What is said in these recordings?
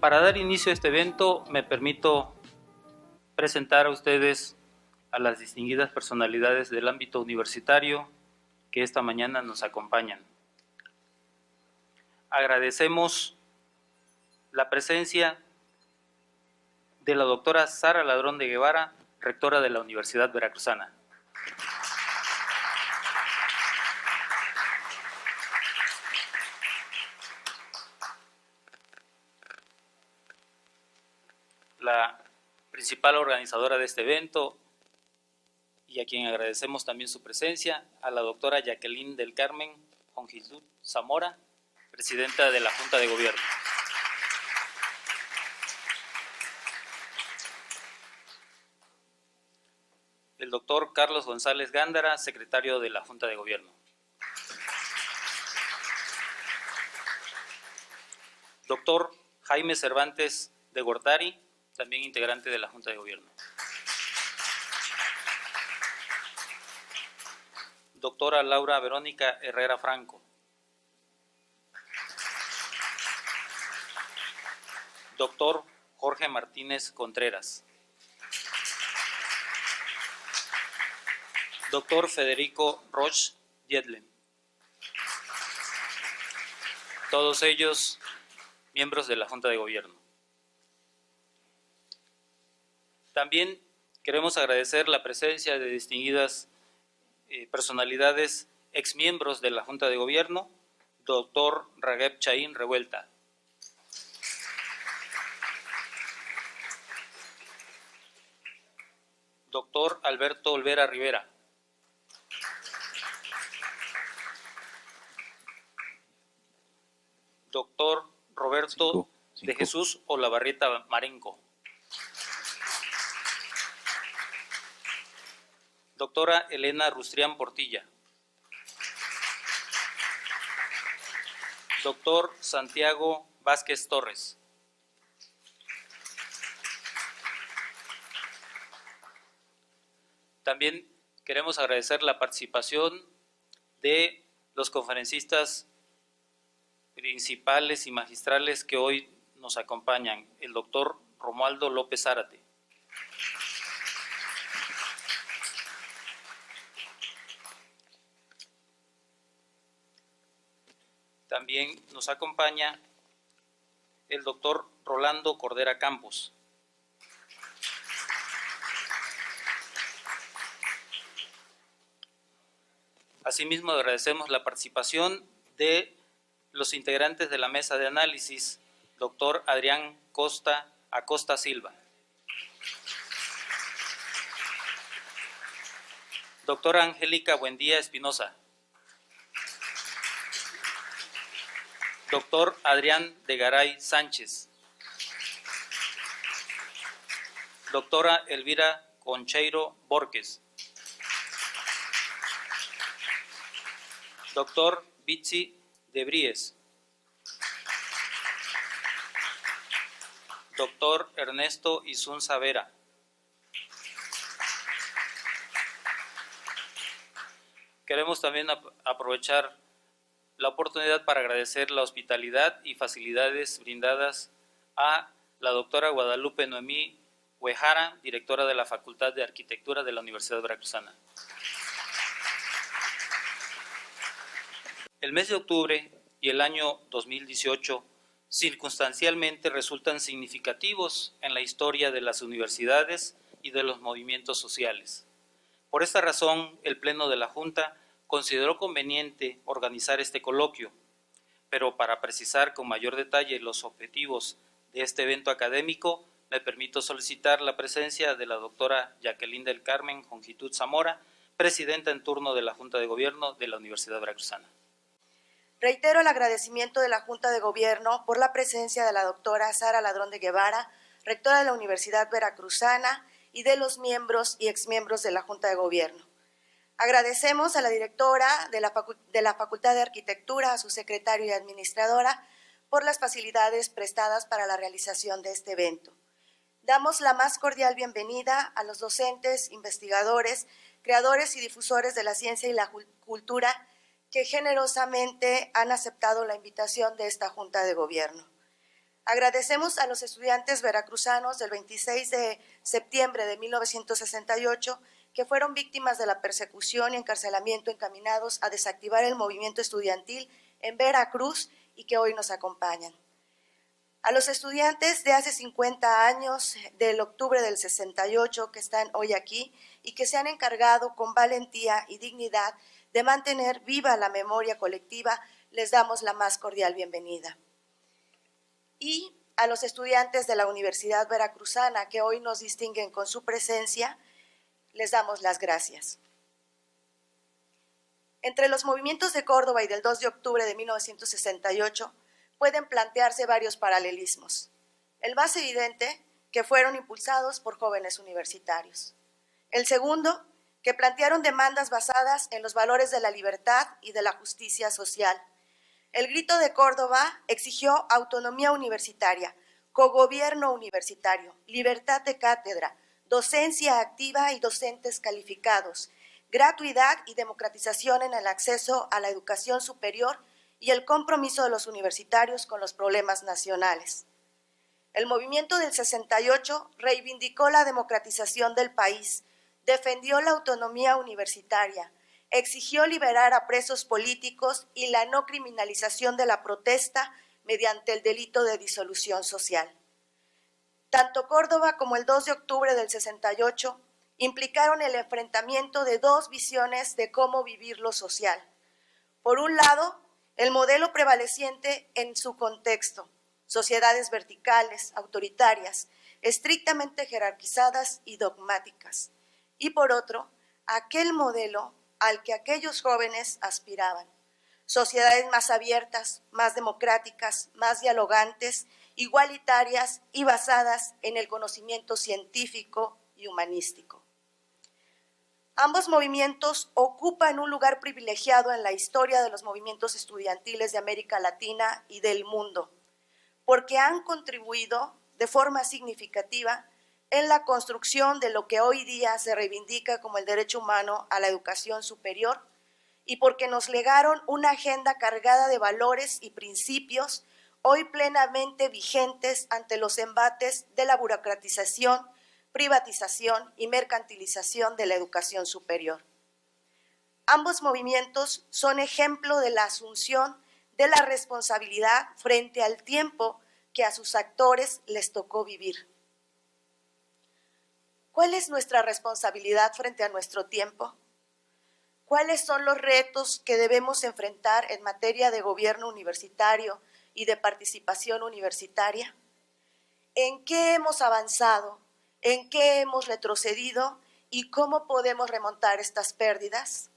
Para dar inicio a este evento, me permito presentar a ustedes a las distinguidas personalidades del ámbito universitario que esta mañana nos acompañan. Agradecemos la presencia de la doctora Sara Ladrón de Guevara, rectora de la Universidad Veracruzana. La principal organizadora de este evento y a quien agradecemos también su presencia, a la doctora Jacqueline del Carmen Jongitud Zamora, presidenta de la Junta de Gobierno. El doctor Carlos González Gándara, secretario de la Junta de Gobierno. Doctor Jaime Cervantes de Gortari, también integrante de la Junta de Gobierno. Doctora Laura Verónica Herrera Franco. Doctor Jorge Martínez Contreras. Doctor Federico Roch Dietlen. Todos ellos miembros de la Junta de Gobierno. También queremos agradecer la presencia de distinguidas personalidades exmiembros de la Junta de Gobierno, doctor Ragheb Chaín Revuelta. Doctor Alberto Olvera Rivera. Doctor Roberto de Jesús Olavarrieta Marenco. Doctora Elena Rustrián Portilla. Doctor Santiago Vázquez Torres. También queremos agradecer la participación de los conferencistas principales y magistrales que hoy nos acompañan, el doctor Romualdo López Zárate. También nos acompaña el doctor Rolando Cordera Campos. Asimismo, agradecemos la participación de los integrantes de la mesa de análisis, doctor Adrián Acosta Silva. Doctora Angélica Buendía Espinosa. Doctor Adrián de Garay Sánchez. Doctora Elvira Concheiro Borges. Doctor Bitsi de Bries. Doctor Ernesto Isunza Vera. Queremos también aprovechar la oportunidad para agradecer la hospitalidad y facilidades brindadas a la doctora Guadalupe Noemí Huejara, directora de la Facultad de Arquitectura de la Universidad Veracruzana. El mes de octubre y el año 2018 circunstancialmente resultan significativos en la historia de las universidades y de los movimientos sociales. Por esta razón, el Pleno de la Junta consideró conveniente organizar este coloquio, pero para precisar con mayor detalle los objetivos de este evento académico, me permito solicitar la presencia de la doctora Jacqueline del Carmen Jongitud Zamora, presidenta en turno de la Junta de Gobierno de la Universidad Veracruzana. Reitero el agradecimiento de la Junta de Gobierno por la presencia de la doctora Sara Ladrón de Guevara, rectora de la Universidad Veracruzana, y de los miembros y exmiembros de la Junta de Gobierno. Agradecemos a la directora de la Facultad de Arquitectura, a su secretario y administradora, por las facilidades prestadas para la realización de este evento. Damos la más cordial bienvenida a los docentes, investigadores, creadores y difusores de la ciencia y la cultura que generosamente han aceptado la invitación de esta Junta de Gobierno. Agradecemos a los estudiantes veracruzanos del 26 de septiembre de 1968 que fueron víctimas de la persecución y encarcelamiento encaminados a desactivar el movimiento estudiantil en Veracruz y que hoy nos acompañan. A los estudiantes de hace 50 años, del octubre del 68, que están hoy aquí y que se han encargado con valentía y dignidad de mantener viva la memoria colectiva, les damos la más cordial bienvenida. Y a los estudiantes de la Universidad Veracruzana, que hoy nos distinguen con su presencia, les damos las gracias. Entre los movimientos de Córdoba y del 2 de octubre de 1968 pueden plantearse varios paralelismos. El más evidente, que fueron impulsados por jóvenes universitarios. El segundo, que plantearon demandas basadas en los valores de la libertad y de la justicia social. El Grito de Córdoba exigió autonomía universitaria, cogobierno universitario, libertad de cátedra, docencia activa y docentes calificados, gratuidad y democratización en el acceso a la educación superior y el compromiso de los universitarios con los problemas nacionales. El movimiento del 68 reivindicó la democratización del país, defendió la autonomía universitaria, exigió liberar a presos políticos y la no criminalización de la protesta mediante el delito de disolución social. Tanto Córdoba como el 2 de octubre del 68 implicaron el enfrentamiento de dos visiones de cómo vivir lo social. Por un lado, el modelo prevaleciente en su contexto, sociedades verticales, autoritarias, estrictamente jerarquizadas y dogmáticas. Y por otro, aquel modelo al que aquellos jóvenes aspiraban. Sociedades más abiertas, más democráticas, más dialogantes, igualitarias y basadas en el conocimiento científico y humanístico. Ambos movimientos ocupan un lugar privilegiado en la historia de los movimientos estudiantiles de América Latina y del mundo, porque han contribuido de forma significativa en la construcción de lo que hoy día se reivindica como el derecho humano a la educación superior y porque nos legaron una agenda cargada de valores y principios hoy plenamente vigentes ante los embates de la burocratización, privatización y mercantilización de la educación superior. Ambos movimientos son ejemplo de la asunción de la responsabilidad frente al tiempo que a sus actores les tocó vivir. ¿Cuál es nuestra responsabilidad frente a nuestro tiempo? ¿Cuáles son los retos que debemos enfrentar en materia de gobierno universitario y de participación universitaria? ¿En qué hemos avanzado? ¿En qué hemos retrocedido? ¿Y cómo podemos remontar estas pérdidas?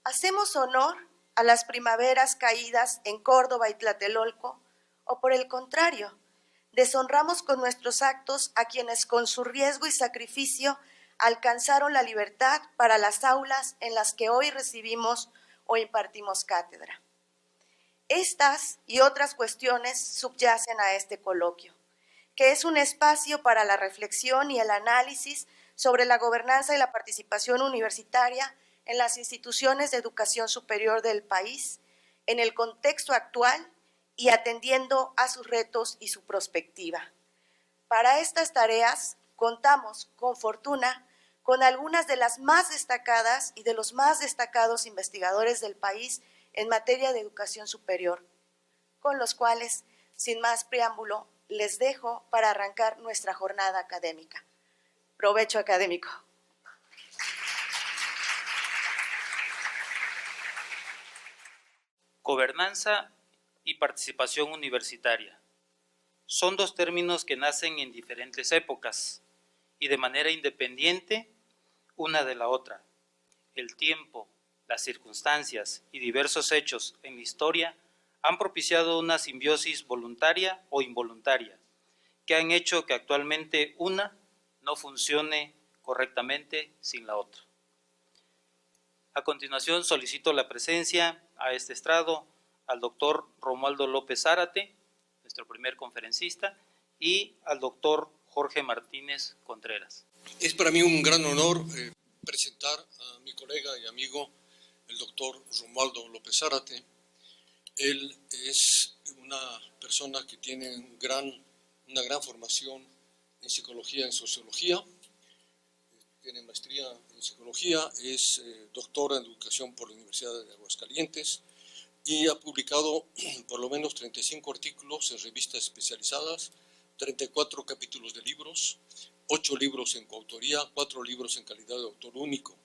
¿Hacemos honor a las primaveras caídas en Córdoba y Tlatelolco? ¿O por el contrario, deshonramos con nuestros actos a quienes con su riesgo y sacrificio alcanzaron la libertad para las aulas en las que hoy recibimos o impartimos cátedra? Estas y otras cuestiones subyacen a este coloquio, que es un espacio para la reflexión y el análisis sobre la gobernanza y la participación universitaria en las instituciones de educación superior del país, en el contexto actual y atendiendo a sus retos y su perspectiva. Para estas tareas contamos, con fortuna, con algunas de las más destacadas y de los más destacados investigadores del país en materia de educación superior, con los cuales, sin más preámbulo, les dejo para arrancar nuestra jornada académica. Provecho académico. Gobernanza y participación universitaria. Son dos términos que nacen en diferentes épocas y de manera independiente una de la otra. El tiempo, las circunstancias y diversos hechos en la historia han propiciado una simbiosis voluntaria o involuntaria que han hecho que actualmente una no funcione correctamente sin la otra. A continuación solicito la presencia a este estrado al doctor Romualdo López Zárate, nuestro primer conferencista, y al doctor Jorge Martínez Contreras. Es para mí un gran honor presentar a mi colega y amigo, el doctor Romualdo López Zárate, Él es una persona que tiene una gran formación en psicología, en sociología. Tiene maestría en psicología, es doctora en educación por la Universidad de Aguascalientes y ha publicado por lo menos 35 artículos en revistas especializadas, 34 capítulos de libros, 8 libros en coautoría, 4 libros en calidad de autor único.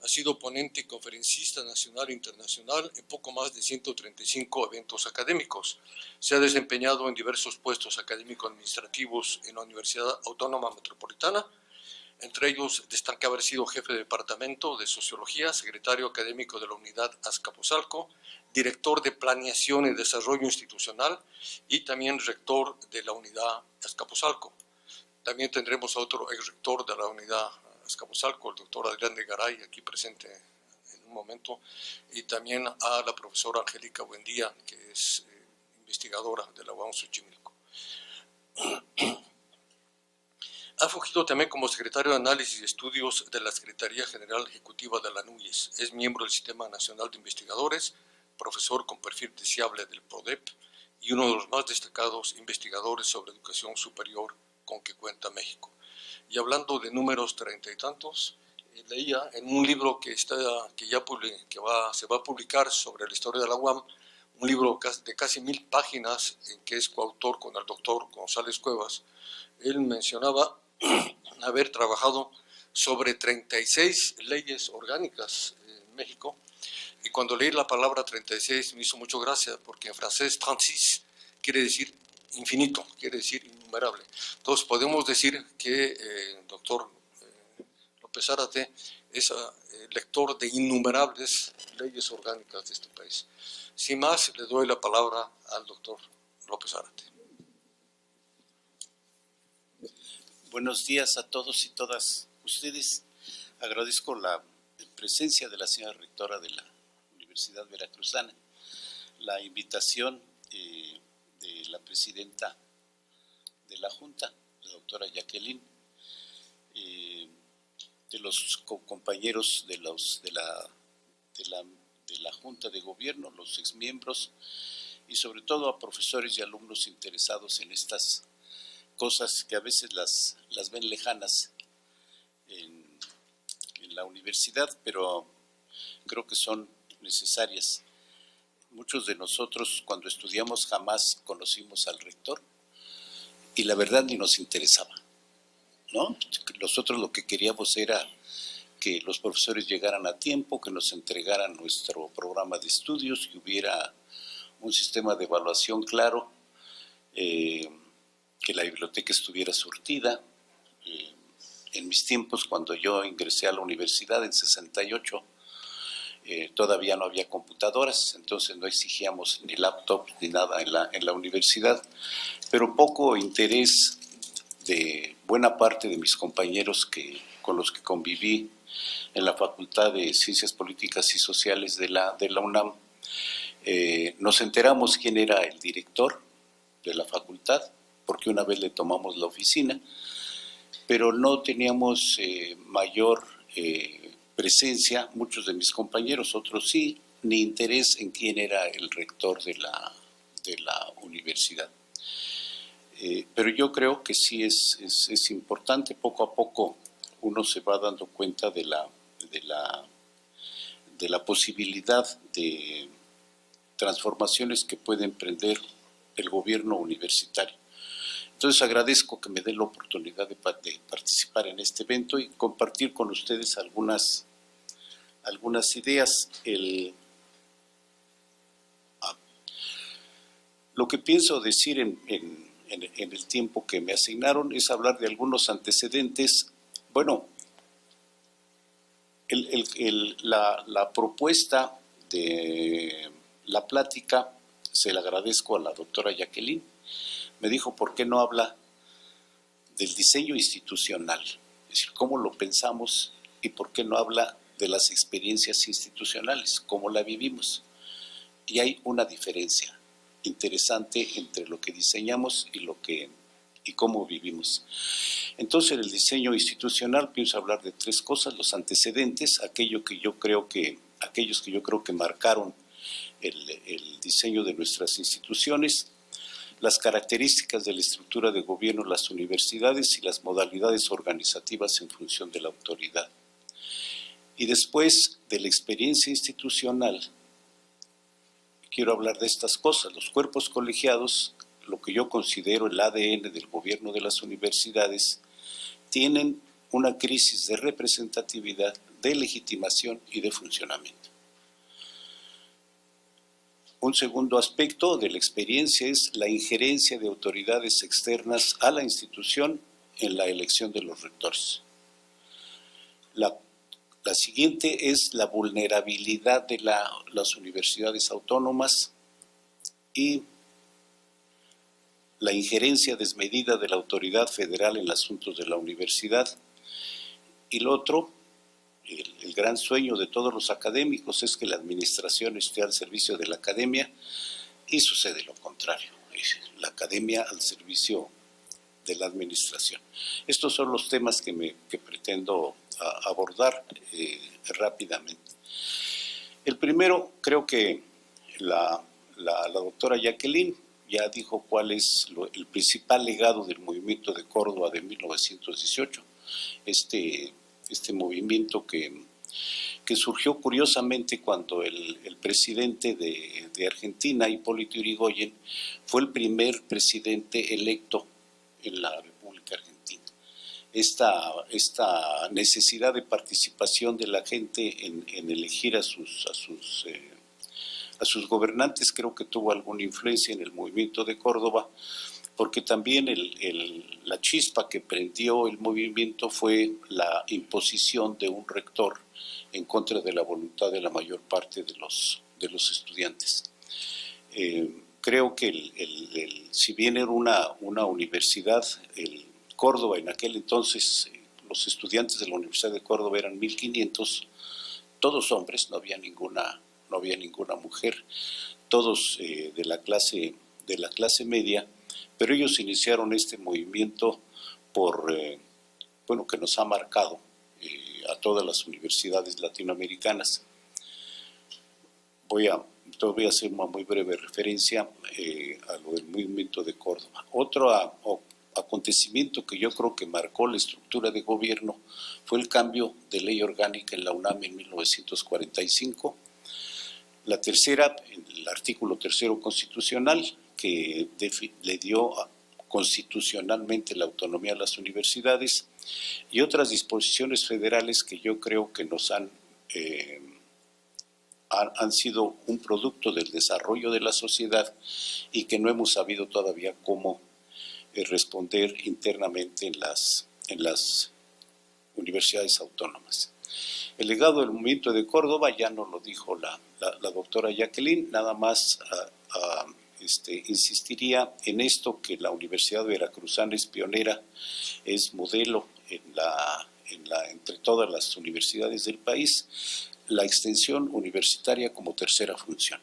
Ha sido ponente y conferencista nacional e internacional en poco más de 135 eventos académicos. Se ha desempeñado en diversos puestos académico-administrativos en la Universidad Autónoma Metropolitana. Entre ellos destaca haber sido jefe de departamento de Sociología, secretario académico de la Unidad Azcapotzalco, director de Planeación y Desarrollo Institucional y también rector de la Unidad Azcapotzalco. También tendremos a otro exrector de la Unidad Azcapotzalco, el doctor Adrián de Garay, aquí presente en un momento, y también a la profesora Angélica Buendía, que es investigadora de la UAM Xochimilco. Ha fungido también como secretario de Análisis y Estudios de la Secretaría General Ejecutiva de la NUYES. Es miembro del Sistema Nacional de Investigadores, profesor con perfil deseable del PRODEP y uno de los más destacados investigadores sobre educación superior con que cuenta México. Y hablando de números 30 y tantos, leía en un libro que se va a publicar sobre la historia de la UAM, un libro de casi 1000 páginas en que es coautor con el doctor González Cuevas. Él mencionaba haber trabajado sobre 36 leyes orgánicas en México, y cuando leí la palabra 36 me hizo mucho gracia, porque en francés 36 quiere decir infinito, quiere decir innumerable. Entonces podemos decir que el doctor López Zárate es lector de innumerables leyes orgánicas de este país. Sin más, le doy la palabra al doctor López Zárate. Buenos días a todos y todas ustedes. Agradezco la presencia de la señora rectora de la Universidad Veracruzana, la invitación de la presidenta de la Junta, la doctora Jacqueline, de los compañeros de la Junta de Gobierno, los exmiembros, y sobre todo a profesores y alumnos interesados en estas cosas que a veces las ven lejanas en la universidad, pero creo que son necesarias. Muchos de nosotros cuando estudiamos jamás conocimos al rector y la verdad ni nos interesaba, ¿no? Nosotros lo que queríamos era que los profesores llegaran a tiempo, que nos entregaran nuestro programa de estudios, que hubiera un sistema de evaluación claro, que la biblioteca estuviera surtida. En mis tiempos, cuando yo ingresé a la universidad en 68, todavía no había computadoras, entonces no exigíamos ni laptops ni nada en la universidad, pero poco interés de buena parte de mis compañeros con los que conviví en la Facultad de Ciencias Políticas y Sociales de la UNAM. Nos enteramos quién era el director de la facultad, porque una vez le tomamos la oficina, pero no teníamos mayor presencia, muchos de mis compañeros, otros sí, ni interés en quién era el rector de la universidad. Pero yo creo que sí es importante, poco a poco uno se va dando cuenta de la posibilidad de transformaciones que puede emprender el gobierno universitario. Entonces agradezco que me den la oportunidad de participar en este evento y compartir con ustedes algunas ideas. Lo que pienso decir en el tiempo que me asignaron es hablar de algunos antecedentes. Bueno, la propuesta de la plática se la agradezco a la doctora Jacqueline. Me dijo, ¿por qué no habla del diseño institucional? Es decir, ¿cómo lo pensamos y por qué no habla de las experiencias institucionales, cómo la vivimos? Y hay una diferencia interesante entre lo que diseñamos y cómo vivimos. Entonces, en el diseño institucional pienso hablar de tres cosas: los antecedentes, aquellos que yo creo que marcaron el diseño de nuestras instituciones, las características de la estructura de gobierno de las universidades y las modalidades organizativas en función de la autoridad. Y después de la experiencia institucional, quiero hablar de estas cosas. Los cuerpos colegiados, lo que yo considero el ADN del gobierno de las universidades, tienen una crisis de representatividad, de legitimación y de funcionamiento. Un segundo aspecto de la experiencia es la injerencia de autoridades externas a la institución en la elección de los rectores. La siguiente es la vulnerabilidad de las universidades autónomas y la injerencia desmedida de la autoridad federal en asuntos de la universidad. Y lo otro, el gran sueño de todos los académicos es que la administración esté al servicio de la academia, y sucede lo contrario, la academia al servicio de la administración. Estos son los temas que pretendo abordar rápidamente. El primero, creo que la doctora Jacqueline ya dijo cuál es el principal legado del movimiento de Córdoba de 1918, este movimiento que surgió curiosamente cuando el presidente de Argentina, Hipólito Yrigoyen, fue el primer presidente electo en la República Argentina. Esta necesidad de participación de la gente en elegir a sus gobernantes creo que tuvo alguna influencia en el movimiento de Córdoba, porque también la chispa que prendió el movimiento fue la imposición de un rector en contra de la voluntad de la mayor parte de los estudiantes. Creo que si bien era una universidad, Córdoba en aquel entonces, los estudiantes de la Universidad de Córdoba eran 1,500, todos hombres, no había ninguna mujer, todos de la clase media, pero ellos iniciaron este movimiento que nos ha marcado a todas las universidades latinoamericanas. Voy a hacer una muy breve referencia a lo del movimiento de Córdoba. Otro acontecimiento que yo creo que marcó la estructura de gobierno fue el cambio de ley orgánica en la UNAM en 1945. La tercera, el artículo 3º constitucional, que le dio constitucionalmente la autonomía a las universidades, y otras disposiciones federales que yo creo que nos han sido un producto del desarrollo de la sociedad y que no hemos sabido todavía cómo responder internamente en las universidades autónomas. El legado del movimiento de Córdoba ya nos lo dijo la doctora Jacqueline, nada más insistiría en esto, que la Universidad Veracruzana es pionera, es modelo entre todas las universidades del país, la extensión universitaria como tercera función.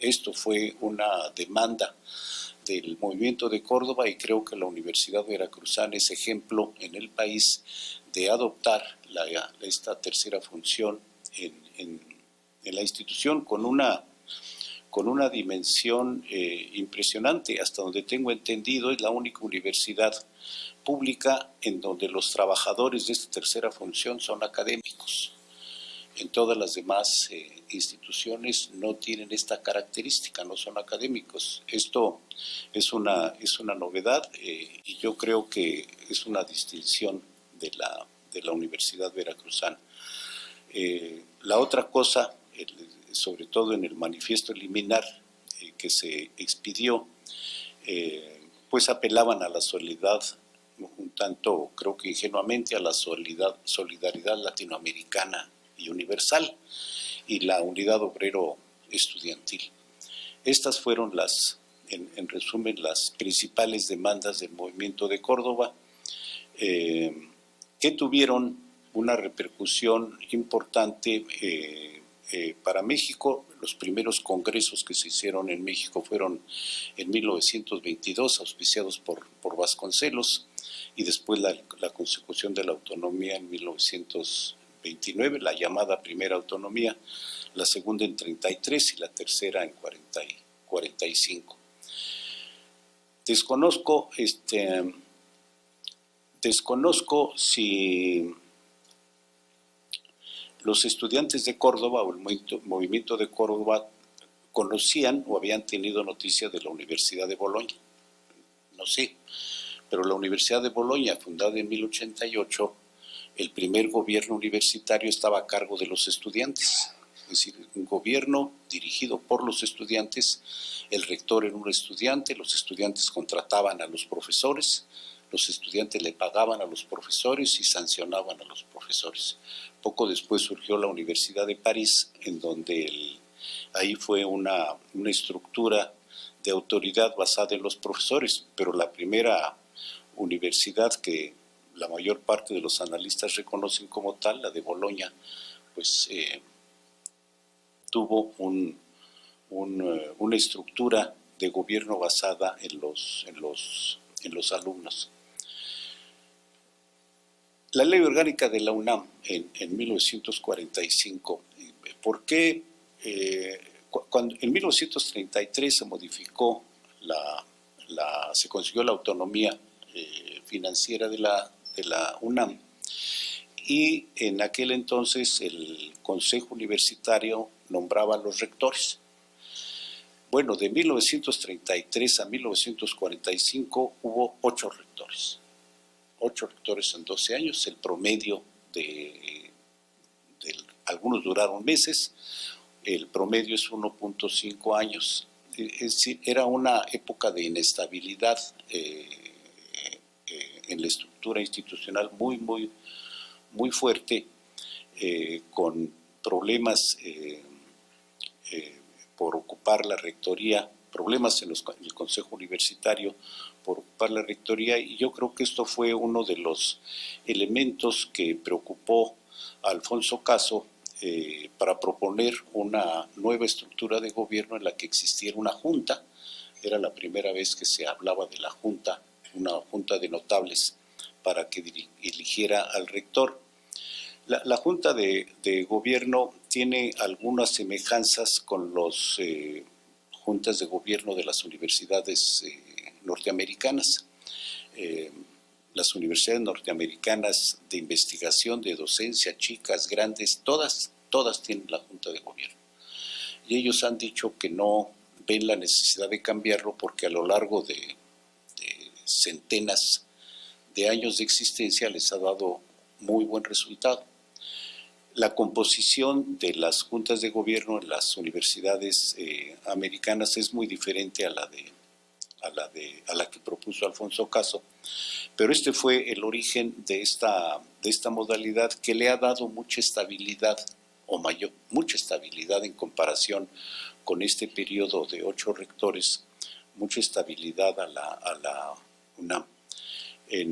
Esto fue una demanda del movimiento de Córdoba y creo que la Universidad Veracruzana es ejemplo en el país de adoptar esta tercera función en la institución con una dimensión impresionante. Hasta donde tengo entendido, es la única universidad pública en donde los trabajadores de esta tercera función son académicos. En todas las demás instituciones no tienen esta característica, no son académicos. Esto es una novedad y yo creo que es una distinción de la Universidad Veracruzana. La otra cosa, sobre todo en el manifiesto liminar que se expidió, pues apelaban a la solidaridad, un tanto creo que ingenuamente, a la solidaridad latinoamericana y universal y la unidad obrero estudiantil. Estas fueron en resumen, las principales demandas del movimiento de Córdoba, que tuvieron una repercusión importante para México. Los primeros congresos que se hicieron en México fueron en 1922, auspiciados por Vasconcelos, y después la consecución de la autonomía en 1923. 29, la llamada primera autonomía, la segunda en 33 y la tercera en 45. Desconozco si los estudiantes de Córdoba o el movimiento de Córdoba conocían o habían tenido noticia de la Universidad de Bolonia. No sé, pero la Universidad de Bolonia, fundada en 1088, el primer gobierno universitario estaba a cargo de los estudiantes. Es decir, un gobierno dirigido por los estudiantes, el rector era un estudiante, los estudiantes contrataban a los profesores, los estudiantes le pagaban a los profesores y sancionaban a los profesores. Poco después surgió la Universidad de París, en donde ahí fue una estructura de autoridad basada en los profesores, pero la primera universidad que la mayor parte de los analistas reconocen como tal, la de Bolonia, pues tuvo una estructura de gobierno basada en los alumnos. La ley orgánica de la UNAM en 1945, ¿por qué? Cuando en 1933 se modificó, se consiguió la autonomía financiera de la UNAM, y en aquel entonces el Consejo Universitario nombraba a los rectores. Bueno, de 1933 a 1945 hubo 8 rectores. 8 rectores en 12 años, el promedio algunos duraron meses, el promedio es 1.5 años. Es decir, era una época de inestabilidad en la estructura institucional muy fuerte, con problemas por ocupar la rectoría, problemas en el Consejo Universitario por ocupar la rectoría, y yo creo que esto fue uno de los elementos que preocupó a Alfonso Caso para proponer una nueva estructura de gobierno en la que existiera una junta. Era la primera vez que se hablaba de la junta, una junta de notables para que eligiera al rector. La junta de gobierno tiene algunas semejanzas con las juntas de gobierno de las universidades norteamericanas. Las universidades norteamericanas de investigación, de docencia, chicas, grandes, todas tienen la junta de gobierno. Y ellos han dicho que no ven la necesidad de cambiarlo porque a lo largo de centenas de años de existencia les ha dado muy buen resultado. La composición de las juntas de gobierno en las universidades americanas es muy diferente a la que propuso Alfonso Caso, pero este fue el origen de esta modalidad, que le ha dado mucha estabilidad, mucha estabilidad en comparación con este periodo de 8 rectores, mucha estabilidad a la UNAM. Es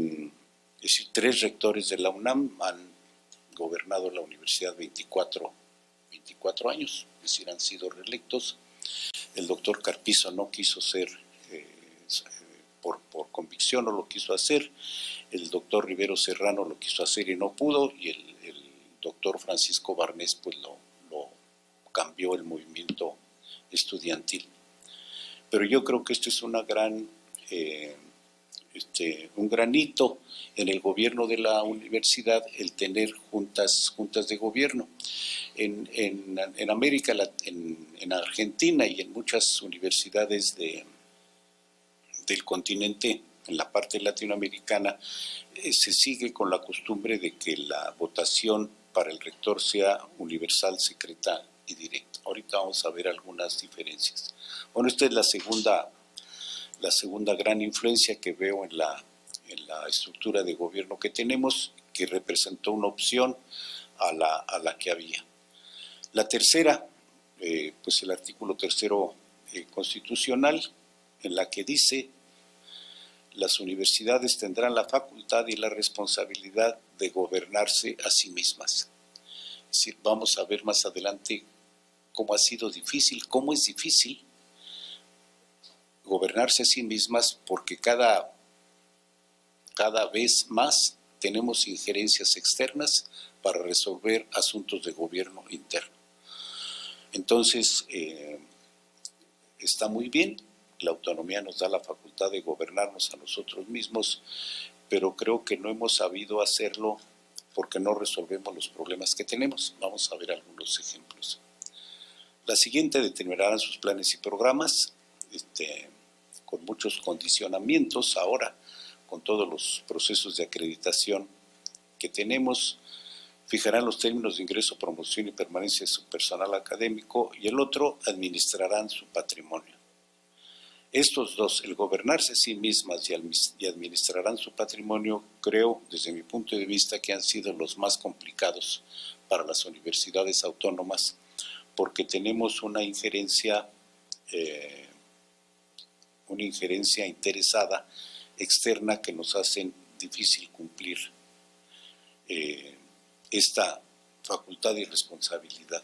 decir, 3 rectores de la UNAM han gobernado la universidad 24 años, es decir, han sido reelectos. El doctor Carpizo no quiso ser, por convicción no lo quiso hacer, el doctor Rivero Serrano lo quiso hacer y no pudo, y el doctor Francisco Barnés pues lo cambió el movimiento estudiantil. Pero yo creo que esto es una gran... un granito en el gobierno de la universidad, el tener juntas de gobierno. En América, en Argentina y en muchas universidades del continente, en la parte latinoamericana, se sigue con la costumbre de que la votación para el rector sea universal, secreta y directa. Ahorita vamos a ver algunas diferencias. Bueno, esta es la segunda gran influencia que veo en la estructura de gobierno que tenemos, que representó una opción a la que había. La tercera, pues el artículo 3º constitucional, en la que dice: las universidades tendrán la facultad y la responsabilidad de gobernarse a sí mismas. Es decir, vamos a ver más adelante cómo es difícil gobernarse a sí mismas, porque cada vez más tenemos injerencias externas para resolver asuntos de gobierno interno. Entonces, está muy bien, la autonomía nos da la facultad de gobernarnos a nosotros mismos, pero creo que no hemos sabido hacerlo porque no resolvemos los problemas que tenemos. Vamos a ver algunos ejemplos. La siguiente determinarán sus planes y programas, con muchos condicionamientos ahora, con todos los procesos de acreditación que tenemos. Fijarán los términos de ingreso, promoción y permanencia de su personal académico, y el otro, administrarán su patrimonio. Estos dos, el gobernarse a sí mismas y administrarán su patrimonio, creo, desde mi punto de vista, que han sido los más complicados para las universidades autónomas, porque tenemos una injerencia interesada, externa, que nos hace difícil cumplir esta facultad y responsabilidad.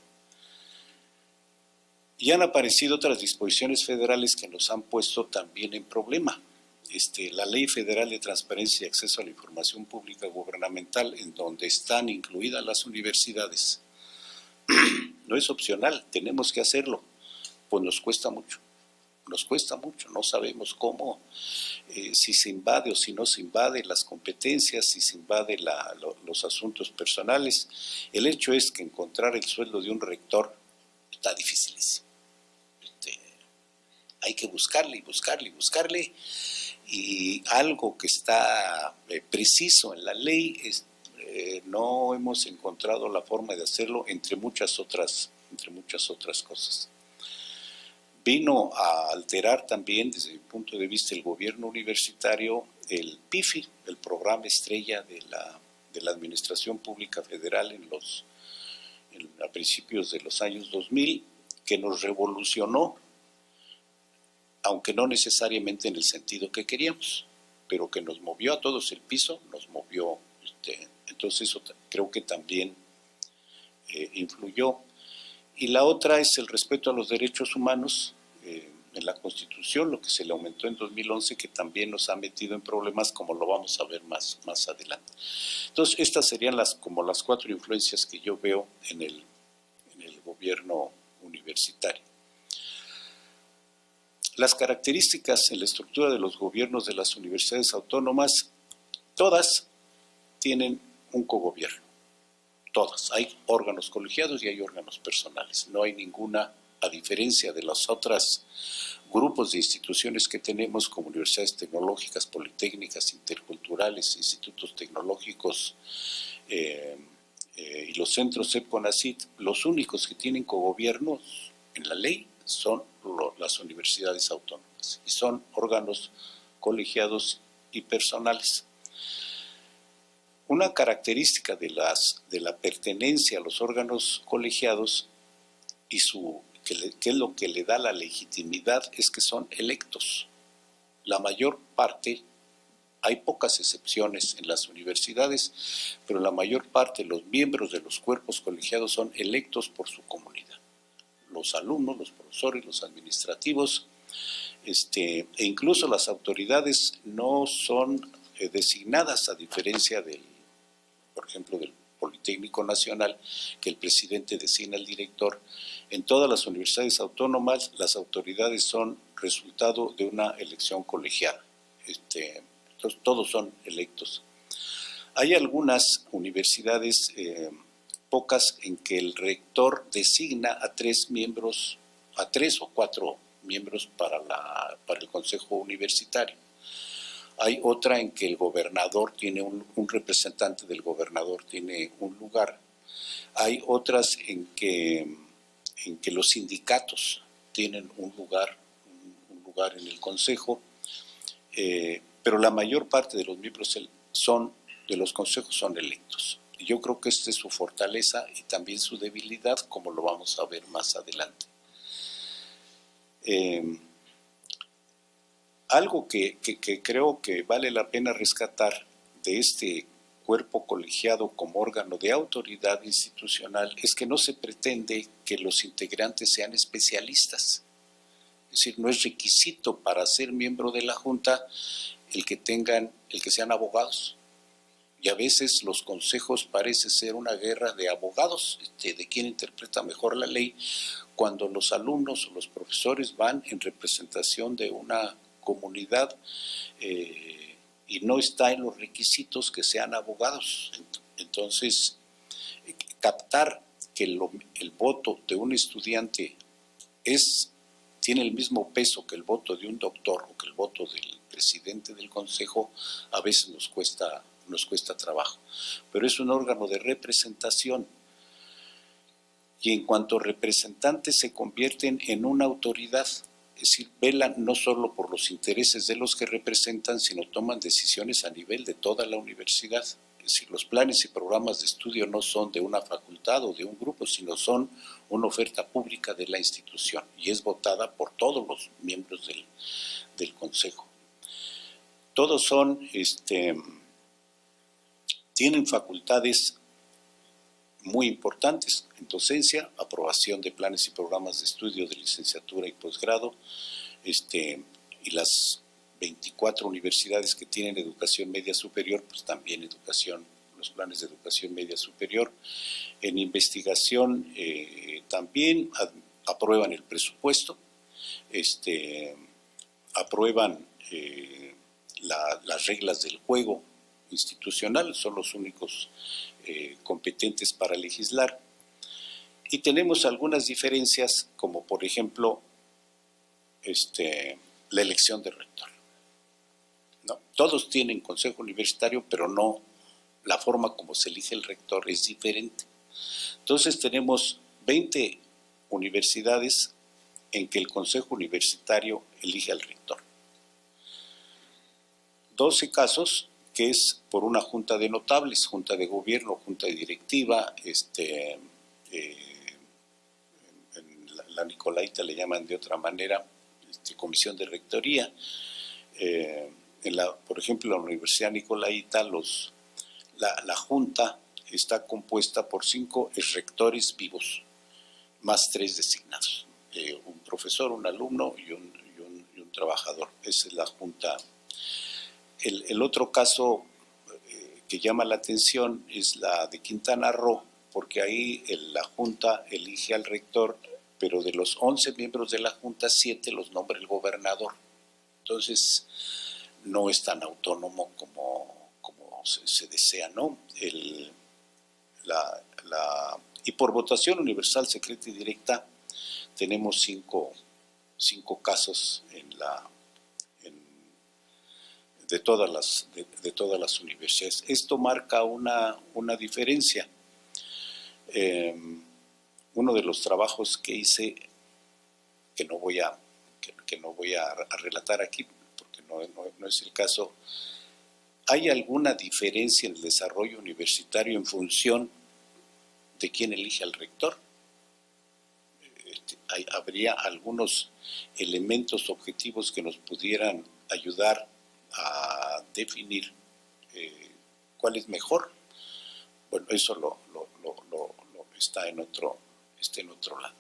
Y han aparecido otras disposiciones federales que nos han puesto también en problema. La Ley Federal de Transparencia y Acceso a la Información Pública Gubernamental, en donde están incluidas las universidades, no es opcional, tenemos que hacerlo, pues nos cuesta mucho, no sabemos cómo, si se invade o si no se invade las competencias, si se invade los asuntos personales. El hecho es que encontrar el sueldo de un rector está dificilísimo. Hay que buscarle, y algo que está preciso en la ley no hemos encontrado la forma de hacerlo, entre muchas otras cosas. Vino a alterar también, desde mi punto de vista, el gobierno universitario, el PIFI, el programa estrella de la Administración Pública Federal a principios de los años 2000, que nos revolucionó, aunque no necesariamente en el sentido que queríamos, pero que nos movió a todos el piso, nos movió. Entonces eso creo que también influyó. Y la otra es el respeto a los derechos humanos en la Constitución, lo que se le aumentó en 2011, que también nos ha metido en problemas, como lo vamos a ver más adelante. Entonces, estas serían como las 4 influencias que yo veo en el gobierno universitario. Las características en la estructura de los gobiernos de las universidades autónomas, todas tienen un cogobierno. Todas. Hay órganos colegiados y hay órganos personales. No hay ninguna, a diferencia de los otros grupos de instituciones que tenemos, como universidades tecnológicas, politécnicas, interculturales, institutos tecnológicos y los centros CEP-CONACYT, los únicos que tienen cogobiernos en la ley son las universidades autónomas, y son órganos colegiados y personales. Una característica de la pertenencia a los órganos colegiados y que es lo que le da la legitimidad, es que son electos. La mayor parte, hay pocas excepciones en las universidades, pero la mayor parte de los miembros de los cuerpos colegiados son electos por su comunidad. Los alumnos, los profesores, los administrativos, e incluso las autoridades no son designadas, a diferencia por ejemplo, del Politécnico Nacional, que el presidente designa al director. En todas las universidades autónomas, las autoridades son resultado de una elección colegiada. Entonces, todos son electos. Hay algunas universidades, pocas, en que el rector designa a 3 o 4 miembros para el consejo universitario. Hay otra en que el gobernador tiene un representante del gobernador tiene un lugar. Hay otras en que los sindicatos tienen un lugar en el consejo, pero la mayor parte de los miembros de los consejos son electos. Y yo creo que esta es su fortaleza y también su debilidad, como lo vamos a ver más adelante. Algo que creo que vale la pena rescatar de este cuerpo colegiado como órgano de autoridad institucional es que no se pretende que los integrantes sean especialistas. Es decir, no es requisito para ser miembro de la Junta el que sean abogados. y a veces los consejos parece ser una guerra de abogados, de quién interpreta mejor la ley, cuando los alumnos o los profesores van en representación de una comunidad y no está en los requisitos que sean abogados. Entonces, captar que el voto de un estudiante tiene el mismo peso que el voto de un doctor o que el voto del presidente del consejo, a veces nos cuesta trabajo. Pero es un órgano de representación y en cuanto representantes se convierten en una autoridad, es decir, velan no solo por los intereses de los que representan, sino toman decisiones a nivel de toda la universidad. Es decir, los planes y programas de estudio no son de una facultad o de un grupo, sino son una oferta pública de la institución y es votada por todos los miembros del consejo. Todos tienen facultades muy importantes en docencia, aprobación de planes y programas de estudio de licenciatura y posgrado, y las 24 universidades que tienen educación media superior, pues también los planes de educación media superior. En investigación también aprueban el presupuesto, aprueban las reglas del juego institucional, son los únicos competentes para legislar. Y tenemos algunas diferencias, como por ejemplo la elección de rector. ¿No? Todos tienen consejo universitario, pero no, la forma como se elige el rector es diferente. Entonces tenemos 20 universidades en que el consejo universitario elige al rector. 12 casos que es por una junta de notables, junta de gobierno, junta de directiva, en la Nicolaita le llaman de otra manera, comisión de rectoría. Por ejemplo, en la Universidad Nicolaita, la junta está compuesta por 5 rectores vivos, más 3 designados, un profesor, un alumno y un trabajador. Esa es la junta. El otro caso que llama la atención es la de Quintana Roo, porque ahí la Junta elige al rector, pero de los 11 miembros de la Junta, 7 los nombra el gobernador. Entonces, no es tan autónomo como se desea, ¿no? Y por votación universal, secreta y directa, tenemos 5 casos de todas las universidades. Esto marca una diferencia. Uno de los trabajos que hice, que no voy a relatar aquí, porque no es el caso, ¿hay alguna diferencia en el desarrollo universitario en función de quién elige al rector? ¿Habría algunos elementos objetivos que nos pudieran ayudar a definir cuál es mejor? Bueno, eso está en otro lado.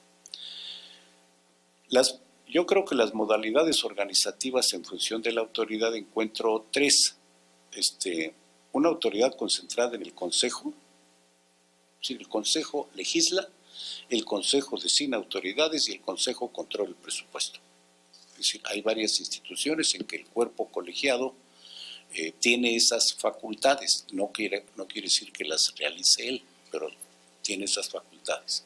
Yo creo que las modalidades organizativas en función de la autoridad encuentro 3. Una autoridad concentrada en el consejo, es decir, el consejo legisla, el consejo designa autoridades y el consejo controla el presupuesto. Es decir, hay varias instituciones en que el cuerpo colegiado tiene esas facultades. No quiere decir que las realice él, pero tiene esas facultades.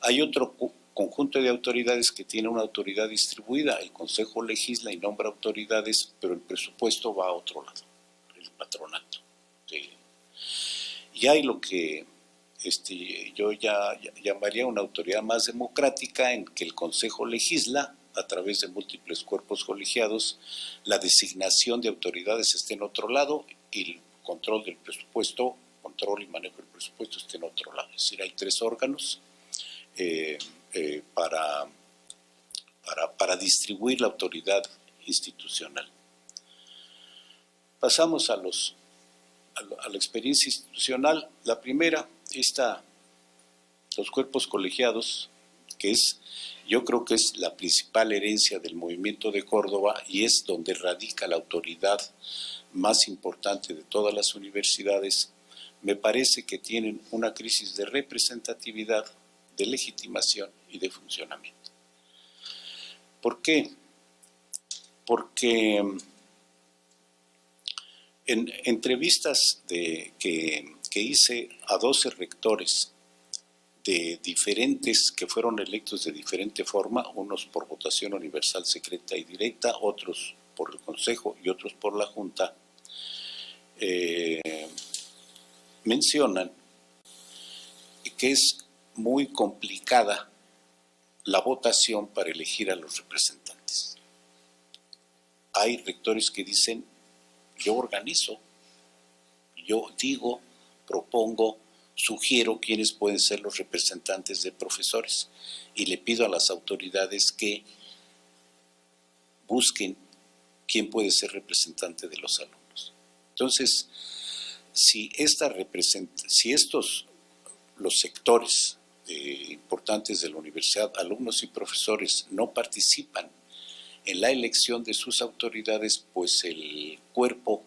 Hay otro conjunto de autoridades que tiene una autoridad distribuida. El consejo legisla y nombra autoridades, pero el presupuesto va a otro lado, el patronato. Y hay lo que yo ya llamaría una autoridad más democrática, en que el consejo legisla a través de múltiples cuerpos colegiados, la designación de autoridades está en otro lado y el control del presupuesto, control y manejo del presupuesto está en otro lado. Es decir, hay 3 órganos para distribuir la autoridad institucional. Pasamos a la experiencia institucional. La primera, los cuerpos colegiados, yo creo que es la principal herencia del movimiento de Córdoba y es donde radica la autoridad más importante de todas las universidades. Me parece que tienen una crisis de representatividad, de legitimación y de funcionamiento. ¿Por qué? Porque en entrevistas que hice a 12 rectores de diferentes, que fueron electos de diferente forma, unos por votación universal secreta y directa, otros por el Consejo y otros por la Junta, mencionan que es muy complicada la votación para elegir a los representantes. Hay rectores que dicen, yo organizo, yo digo, propongo, sugiero quiénes pueden ser los representantes de profesores y le pido a las autoridades que busquen quién puede ser representante de los alumnos. Entonces, si los sectores importantes de la universidad, alumnos y profesores, no participan en la elección de sus autoridades, pues el cuerpo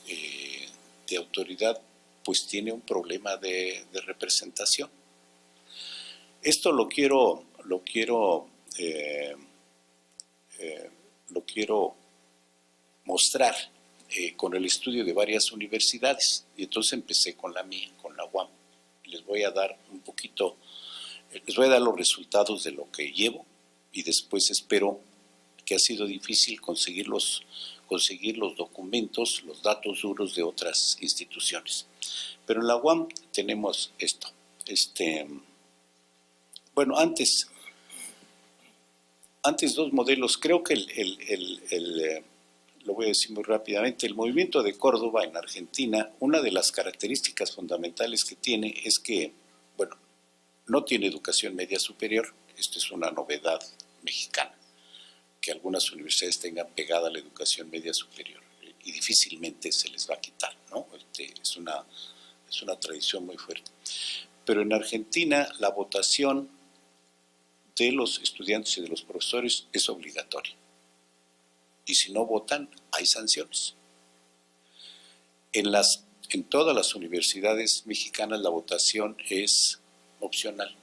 de autoridad pues tiene un problema de representación. Esto lo quiero mostrar con el estudio de varias universidades, y entonces empecé con la mía, con la UAM. Les voy a dar los resultados de lo que llevo y después espero, que ha sido difícil conseguir los documentos, los datos duros de otras instituciones. Pero en la UAM tenemos esto. Bueno, antes dos modelos, creo que lo voy a decir muy rápidamente, el movimiento de Córdoba en Argentina, una de las características fundamentales que tiene es que, bueno, no tiene educación media superior, esto es una novedad mexicana, que algunas universidades tengan pegada la educación media superior y difícilmente se les va a quitar, ¿no? Es una tradición muy fuerte. Pero en Argentina la votación de los estudiantes y de los profesores es obligatoria. Y si no votan, hay sanciones. En todas las universidades mexicanas la votación es opcional.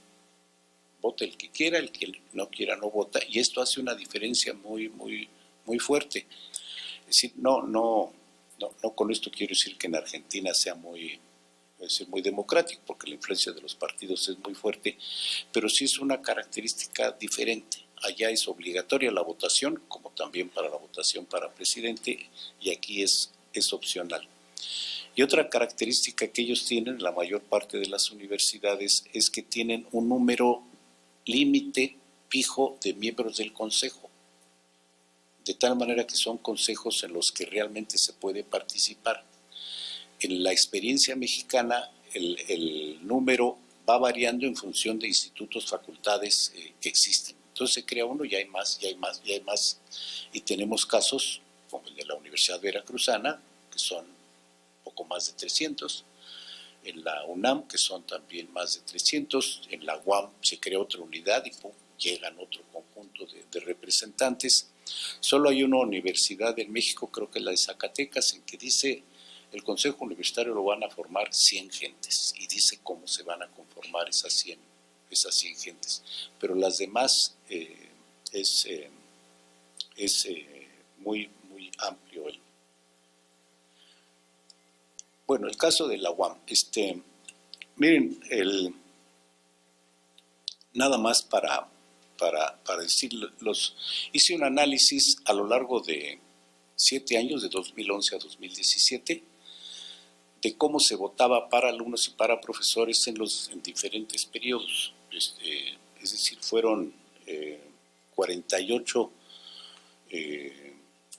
Vota el que quiera, el que no quiera no vota, y esto hace una diferencia muy, muy, muy fuerte. Es decir, no con esto quiero decir que en Argentina sea muy democrático, porque la influencia de los partidos es muy fuerte, pero sí es una característica diferente. Allá es obligatoria la votación, como también para la votación para presidente, y aquí es opcional. Y otra característica que ellos tienen, la mayor parte de las universidades, es que tienen un número límite fijo de miembros del consejo, de tal manera que son consejos en los que realmente se puede participar. En la experiencia mexicana, el número va variando en función de institutos, facultades que existen. Entonces se crea uno y hay más, y hay más, y hay más. Y tenemos casos como el de la Universidad Veracruzana, que son poco más de 300, en la UNAM, que son también más de 300, en la UAM se crea otra unidad y ¡pum!, llegan otro conjunto de representantes. Solo hay una universidad en México, creo que la de Zacatecas, en que dice el Consejo Universitario lo van a formar 100 gentes, y dice cómo se van a conformar esas 100 gentes. Pero las demás es muy, muy amplio. Bueno, el caso de la UAM. Miren, nada más para decir, hice un análisis a lo largo de 7 años, de 2011 a 2017, de cómo se votaba para alumnos y para profesores en diferentes periodos. Es decir, fueron 48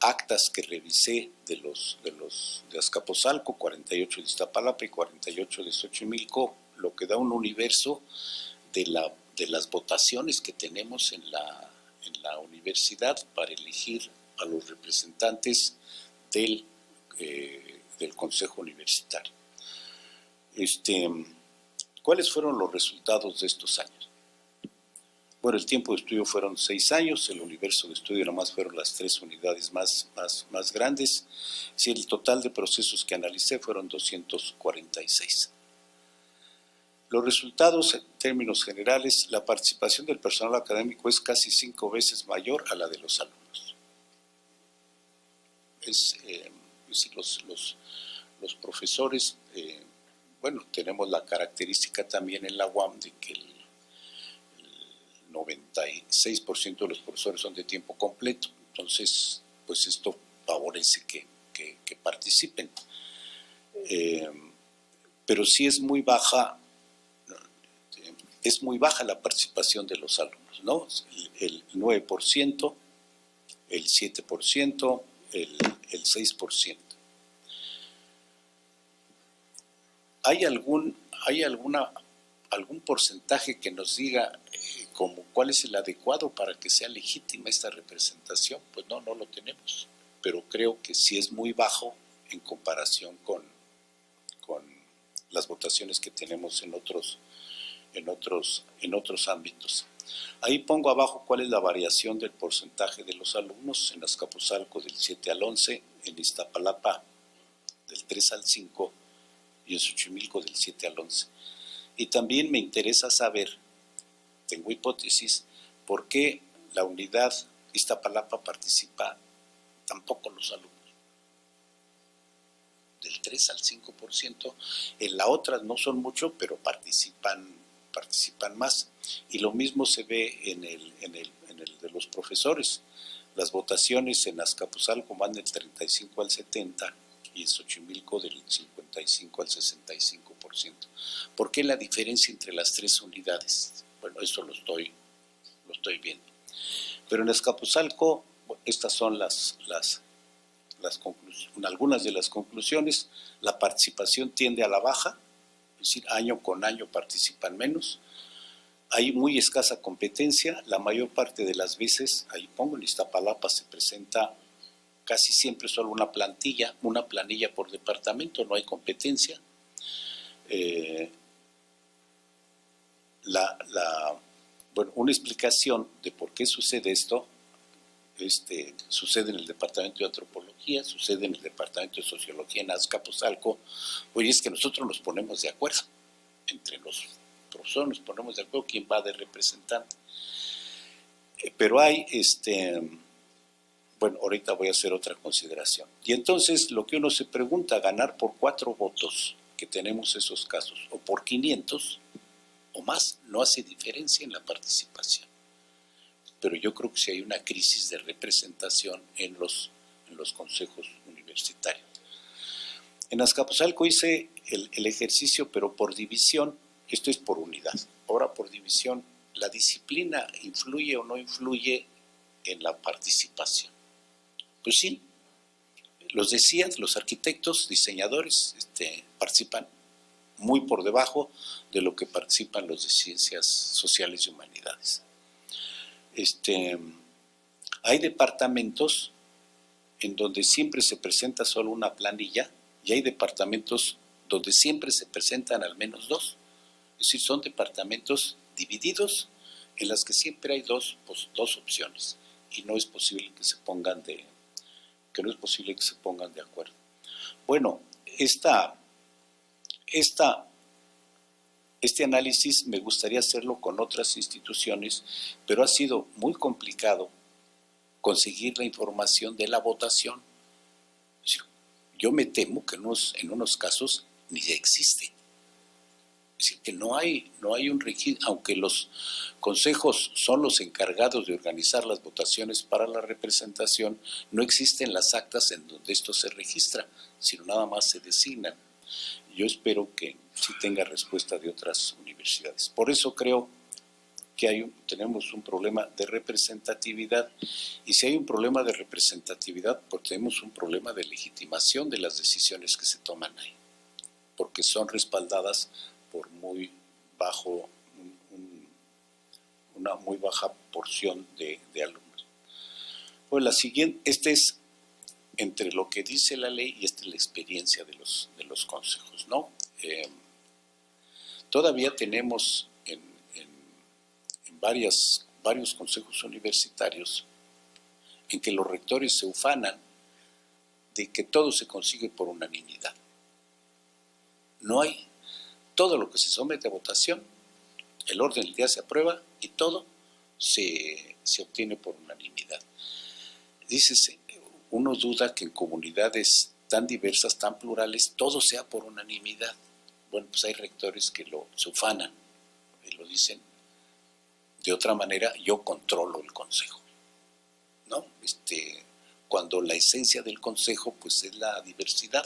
actas que revisé de Azcapotzalco, 48 de Iztapalapa y 48 de Xochimilco, lo que da un universo de las votaciones que tenemos en la universidad para elegir a los representantes del Consejo Universitario. ¿Cuáles fueron los resultados de estos años? Bueno, el tiempo de estudio fueron 6 años, el universo de estudio nomás fueron las 3 unidades más grandes. Es decir, el total de procesos que analicé fueron 246. Los resultados, en términos generales, la participación del personal académico es casi 5 veces mayor a la de los alumnos. Es decir, los profesores, bueno, tenemos la característica también en la UAM de que el 96% de los profesores son de tiempo completo, entonces pues esto favorece que participen. Pero sí es muy baja la participación de los alumnos, ¿no? El 9%, el 7%, el 6%. ¿Hay algún porcentaje que nos diga cuál es el adecuado para que sea legítima esta representación? Pues no lo tenemos, pero creo que sí es muy bajo en comparación con las votaciones que tenemos en otros ámbitos. Ahí pongo abajo cuál es la variación del porcentaje de los alumnos en Azcapotzalco del 7 al 11, en Iztapalapa del 3 al 5 y en Xochimilco del 7 al 11. Y también me interesa saber, tengo hipótesis, por qué la unidad Iztapalapa participa tan poco los alumnos. Del 3 al 5%, en la otra no son mucho, pero participan más. Y lo mismo se ve en el de los profesores. Las votaciones en Azcapotzalco van del 35 al 70 y en Xochimilco del 55 al 65%. ¿Por qué la diferencia entre las 3 unidades? Bueno, eso lo estoy viendo. Pero en Azcapotzalco, estas son algunas de las conclusiones. La participación tiende a la baja, es decir, año con año participan menos. Hay muy escasa competencia, la mayor parte de las veces, ahí pongo, en Iztapalapa se presenta casi siempre solo una planilla por departamento, no hay competencia. Una explicación de por qué sucede esto, sucede en el departamento de antropología, sucede en el departamento de sociología en Azcapotzalco. Oye, es que nosotros nos ponemos de acuerdo, entre los profesores nos ponemos de acuerdo quién va de representante. Pero hay, bueno, ahorita voy a hacer otra consideración. Y entonces lo que uno se pregunta, ganar por 4 votos, que tenemos esos casos, o por 500 o más, no hace diferencia en la participación. Pero yo creo que sí hay una crisis de representación en los consejos universitarios. En Azcapotzalco hice el ejercicio, pero por división, esto es por unidad. Ahora por división, ¿la disciplina influye o no influye en la participación? Pues sí, los decían, los arquitectos, diseñadores, participan muy por debajo de lo que participan los de ciencias sociales y humanidades. Hay departamentos en donde siempre se presenta solo una planilla y hay departamentos donde siempre se presentan al menos 2. Es decir, son departamentos divididos en las que siempre hay dos opciones y no es posible que se pongan de acuerdo. Bueno, este análisis me gustaría hacerlo con otras instituciones, pero ha sido muy complicado conseguir la información de la votación. Es decir, yo me temo que en unos casos ni existe. Es decir, que no hay un registro, aunque los consejos son los encargados de organizar las votaciones para la representación, no existen las actas en donde esto se registra, sino nada más se designan. Yo espero que sí tenga respuesta de otras universidades. Por eso creo que tenemos un problema de representatividad, y si hay un problema de representatividad, pues tenemos un problema de legitimación de las decisiones que se toman ahí, porque son respaldadas por una muy baja porción de alumnos. Pues la siguiente, es entre lo que dice la ley y esta es la experiencia de los consejos, ¿no? Todavía tenemos en varios consejos universitarios en que los rectores se ufanan de que todo se consigue por unanimidad. No hay, todo lo que se somete a votación, el orden del día se aprueba y todo se obtiene por unanimidad. Dices, uno duda que en comunidades tan diversas, tan plurales, todo sea por unanimidad. Bueno, pues hay rectores que se ufanan y lo dicen de otra manera: yo controlo el consejo, ¿no? Cuando la esencia del consejo pues es la diversidad.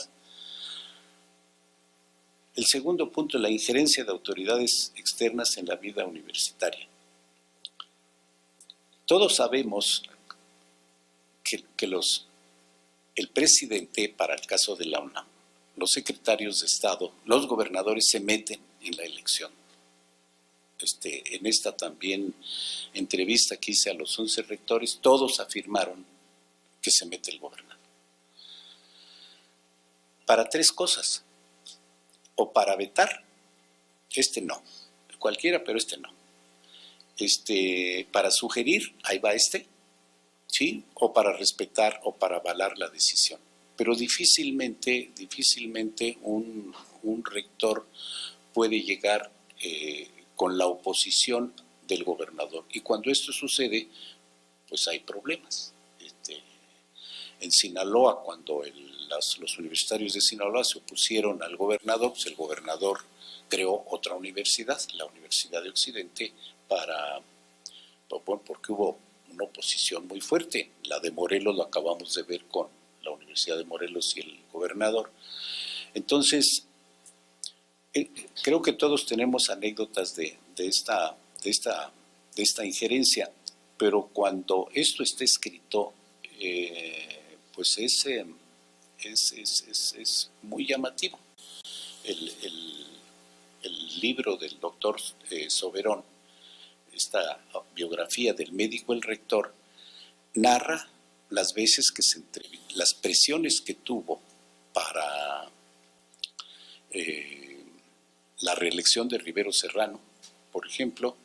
El segundo punto, la injerencia de autoridades externas en la vida universitaria. Todos sabemos que el presidente, para el caso de la UNAM, los secretarios de Estado, los gobernadores se meten en la elección. En esta también entrevista que hice a los 11 rectores, todos afirmaron que se mete el gobernador. Para tres cosas: o para vetar, no, cualquiera, pero no. Para sugerir, ahí va ¿sí? O para respetar o para avalar la decisión. Pero difícilmente un rector puede llegar con la oposición del gobernador. Y cuando esto sucede, pues hay problemas. En Sinaloa, cuando los universitarios de Sinaloa se opusieron al gobernador, pues el gobernador creó otra universidad, la Universidad de Occidente, porque hubo una oposición muy fuerte. La de Morelos lo acabamos de ver con la Universidad de Morelos y el gobernador. Entonces, creo que todos tenemos anécdotas de esta injerencia, pero cuando esto está escrito, pues es muy llamativo. El libro del doctor Soberón, esta biografía del médico el rector, narra las veces que las presiones que tuvo para la reelección de Rivero Serrano. Por ejemplo,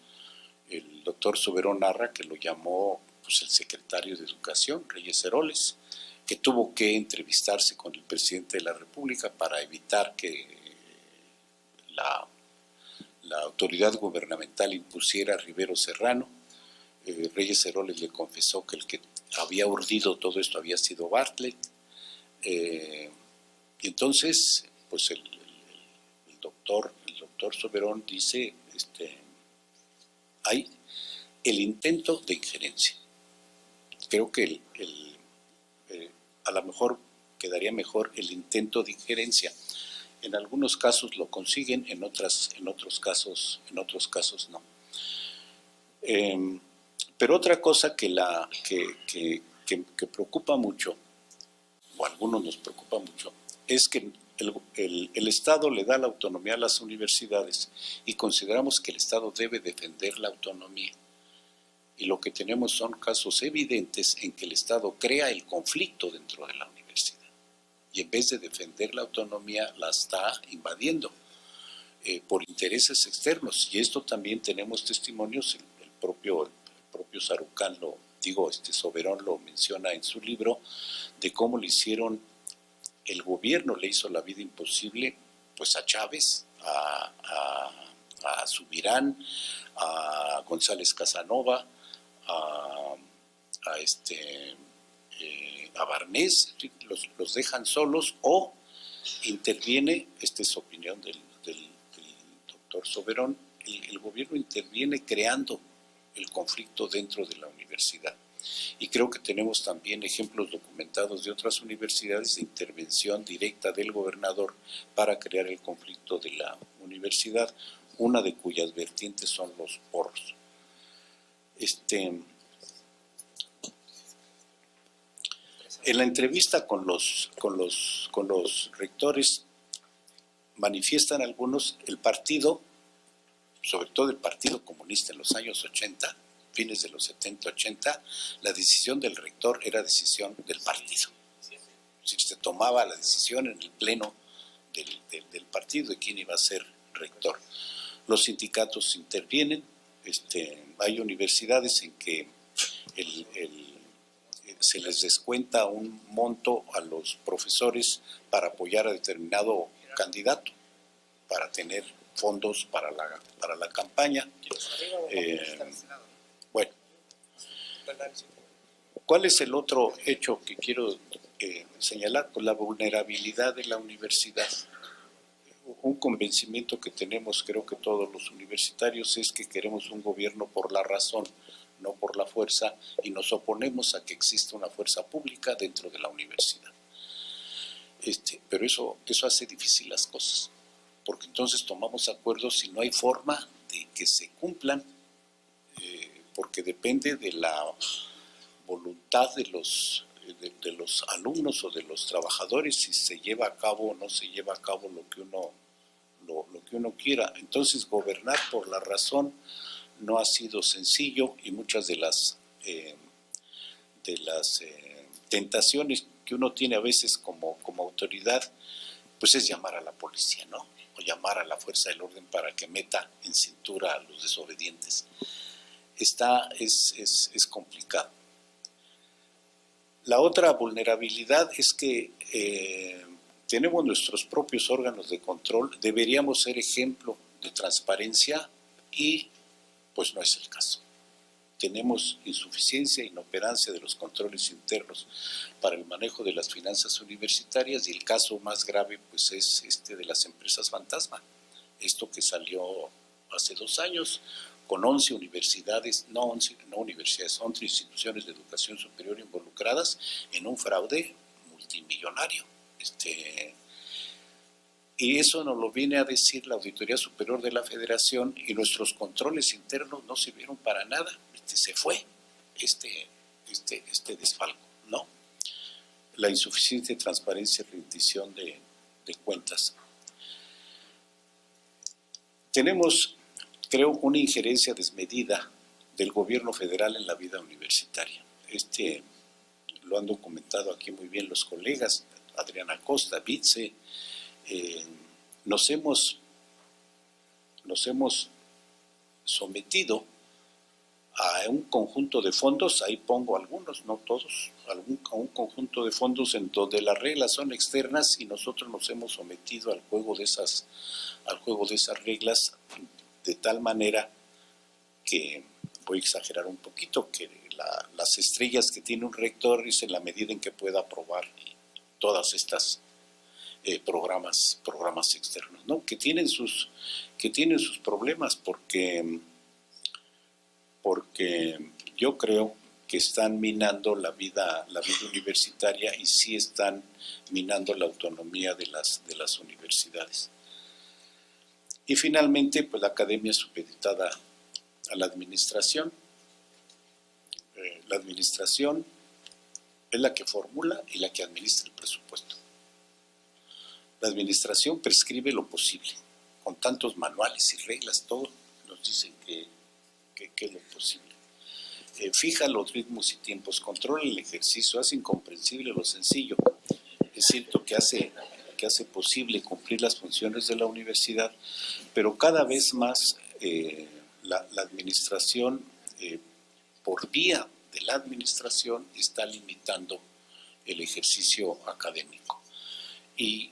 el doctor Soberón narra que lo llamó pues, el secretario de Educación, Reyes Heroles, que tuvo que entrevistarse con el presidente de la República para evitar que la autoridad gubernamental impusiera a Rivero Serrano. Reyes Heroles le confesó que el que había urdido todo esto había sido Bartlett. Y entonces, pues el doctor Soberón dice, hay el intento de injerencia. Creo que a lo mejor quedaría mejor el intento de injerencia. En algunos casos lo consiguen, en otros casos no. Pero otra cosa que preocupa mucho, o a algunos nos preocupa mucho, es que el Estado le da la autonomía a las universidades y consideramos que el Estado debe defender la autonomía. Y lo que tenemos son casos evidentes en que el Estado crea el conflicto dentro de la universidad. Y en vez de defender la autonomía, la está invadiendo por intereses externos. Y esto también tenemos testimonios, el propio Sarucán, Soberón lo menciona en su libro, de cómo le hicieron, el gobierno le hizo la vida imposible pues a Chávez, a Subirán, a González Casanova, a Barnés, los dejan solos, o interviene, esta es opinión del doctor Soberón, el gobierno interviene creando el conflicto dentro de la universidad. Y creo que tenemos también ejemplos documentados de otras universidades de intervención directa del gobernador para crear el conflicto de la universidad, una de cuyas vertientes son los porros. En la entrevista con los rectores manifiestan algunos el partido, sobre todo el Partido Comunista en los años 80, fines de los 70-80, la decisión del rector era decisión del partido. Si se tomaba la decisión en el pleno del partido de quién iba a ser rector. Los sindicatos intervienen, hay universidades en que se les descuenta un monto a los profesores para apoyar a determinado candidato, para tener fondos para la campaña. Bueno, ¿cuál es el otro hecho que quiero señalar? Pues la vulnerabilidad de la universidad. Un convencimiento que tenemos, creo que todos los universitarios, es que queremos un gobierno por la razón, no por la fuerza, y nos oponemos a que exista una fuerza pública dentro de la universidad. Pero eso hace difícil las cosas, porque entonces tomamos acuerdos y no hay forma de que se cumplan, porque depende de la voluntad de los alumnos o de los trabajadores si se lleva a cabo o no se lleva a cabo lo que uno quiera. Entonces, gobernar por la razón no ha sido sencillo, y muchas de las tentaciones que uno tiene a veces como autoridad, pues es llamar a la policía, ¿no? O llamar a la fuerza del orden para que meta en cintura a los desobedientes. Es complicado. La otra vulnerabilidad es que tenemos nuestros propios órganos de control, deberíamos ser ejemplo de transparencia y pues no es el caso. Tenemos insuficiencia e inoperancia de los controles internos para el manejo de las finanzas universitarias, y el caso más grave pues es de las empresas fantasma. Esto que salió hace 2 años con 11 universidades, no 11 universidades, 11 instituciones de educación superior involucradas en un fraude multimillonario. Y eso nos lo viene a decir la Auditoría Superior de la Federación, y nuestros controles internos no sirvieron para nada. Se fue este desfalco, ¿no? La insuficiente transparencia y rendición de cuentas. Tenemos, creo, una injerencia desmedida del gobierno federal en la vida universitaria. Lo han documentado aquí muy bien los colegas, Adriana Costa, Vitze. Nos hemos sometido a un conjunto de fondos, ahí pongo algunos, no todos, a un conjunto de fondos en donde las reglas son externas, y nosotros nos hemos sometido al juego de esas reglas, de tal manera que, voy a exagerar un poquito, que las estrellas que tiene un rector es en la medida en que pueda aprobar todas estas programas externos, ¿no? Que tienen sus problemas, porque yo creo que están minando la vida universitaria, y sí están minando la autonomía de las universidades. Y finalmente, pues la academia supeditada a la administración. La administración es la que formula y la que administra el presupuesto. La administración prescribe lo posible, con tantos manuales y reglas, todo nos dicen que es lo posible. Fija los ritmos y tiempos, controla el ejercicio, hace incomprensible lo sencillo. Es cierto que hace posible cumplir las funciones de la universidad, pero cada vez más la administración, por vía de la administración, está limitando el ejercicio académico. Y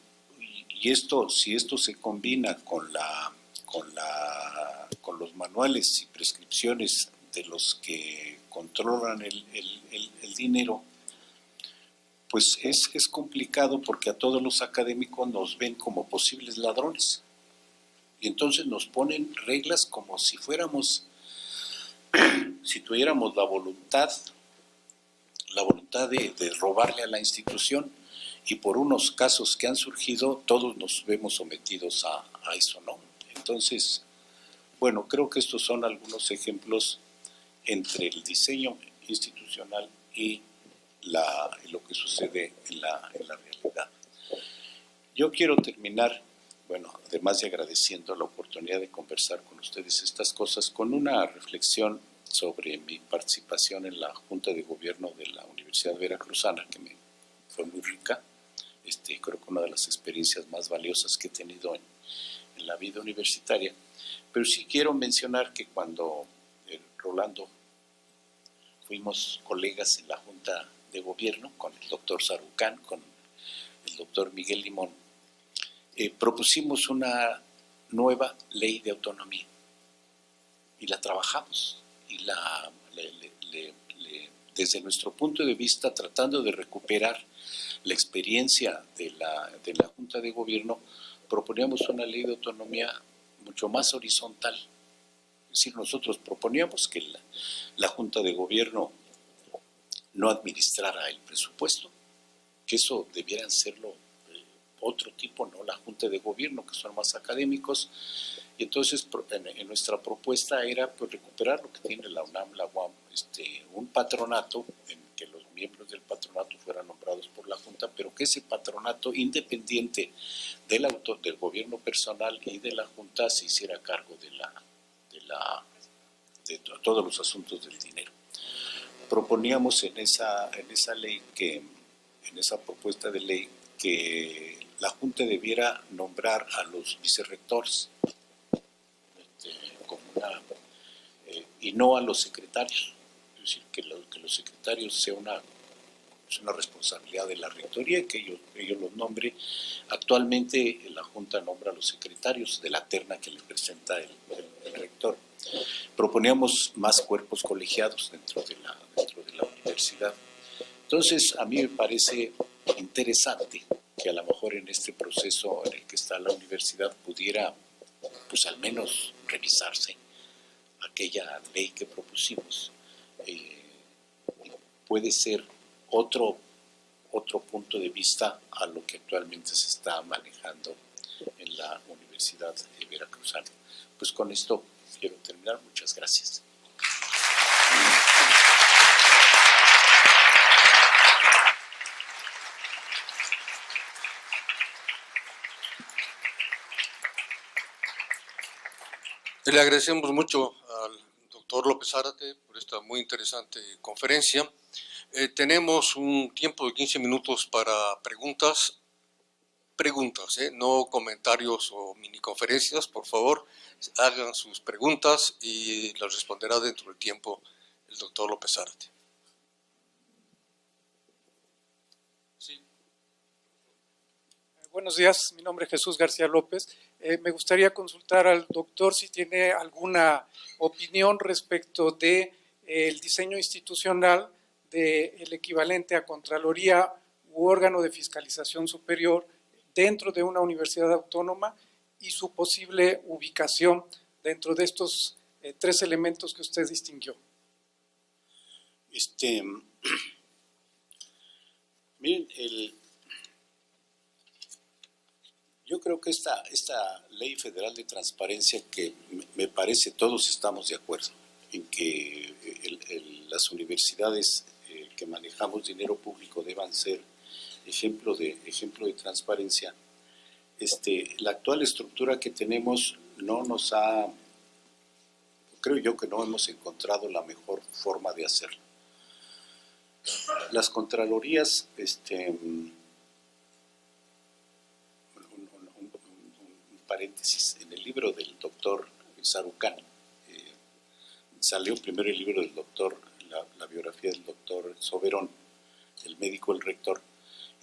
si esto se combina con los manuales y prescripciones de los que controlan el dinero, pues es complicado, porque a todos los académicos nos ven como posibles ladrones. Y entonces nos ponen reglas como si tuviéramos la voluntad de robarle a la institución, y por unos casos que han surgido, todos nos vemos sometidos a eso, ¿no? Entonces, bueno, creo que estos son algunos ejemplos entre el diseño institucional y lo que sucede en la realidad. Yo quiero terminar, bueno, además de agradeciendo la oportunidad de conversar con ustedes estas cosas, con una reflexión sobre mi participación en la Junta de Gobierno de la Universidad Veracruzana, que me fue muy rica. Creo que una de las experiencias más valiosas que he tenido en la vida universitaria. Pero sí quiero mencionar que cuando Rolando, fuimos colegas en la Junta de Gobierno con el doctor Sarucán, con el doctor Miguel Limón. Propusimos una nueva ley de autonomía y la trabajamos y desde nuestro punto de vista, tratando de recuperar la experiencia de la Junta de Gobierno, proponíamos una ley de autonomía mucho más horizontal. Es decir, nosotros proponíamos que la Junta de Gobierno no administrara el presupuesto, que eso debieran serlo otro tipo, no la Junta de Gobierno, que son más académicos. Y entonces en nuestra propuesta era pues, recuperar lo que tiene la UNAM, la UAM, un patronato en que los miembros del patronato fueran nombrados por la Junta, pero que ese patronato, independiente del gobierno personal y de la Junta, se hiciera cargo de todos los asuntos del dinero. Proponíamos en esa ley en esa propuesta de ley, que la Junta debiera nombrar a los vicerrectores y no a los secretarios. Es decir, que los secretarios sea una responsabilidad de la rectoría y que ellos los nombre. Actualmente la Junta nombra a los secretarios de la terna que le presenta el rector. Proponíamos más cuerpos colegiados dentro de la universidad. Entonces, a mí me parece interesante que a lo mejor en este proceso en el que está la universidad pudiera, pues al menos revisarse aquella ley que propusimos. Puede ser otro punto de vista a lo que actualmente se está manejando en la Universidad Veracruzana. Pues con esto quiero terminar. Muchas gracias. Le agradecemos mucho al doctor López Zárate por esta muy interesante conferencia. Tenemos un tiempo de 15 minutos para preguntas, no comentarios o miniconferencias. Por favor, hagan sus preguntas y las responderá dentro del tiempo el doctor López Zárate. Sí. Buenos días, mi nombre es Jesús García López. Me gustaría consultar al doctor si tiene alguna opinión respecto de el diseño institucional del equivalente a Contraloría u órgano de fiscalización superior dentro de una universidad autónoma y su posible ubicación dentro de estos tres elementos que usted distinguió. Miren, yo creo que esta ley federal de transparencia, que me parece todos estamos de acuerdo en que las universidades que manejamos dinero público deban ser ejemplo de transparencia. La actual estructura que tenemos creo yo que no hemos encontrado la mejor forma de hacerlo. Las contralorías, un paréntesis, en el libro del doctor Sarucán, salió primero el libro del doctor, la biografía del doctor Soberón, el médico, el rector,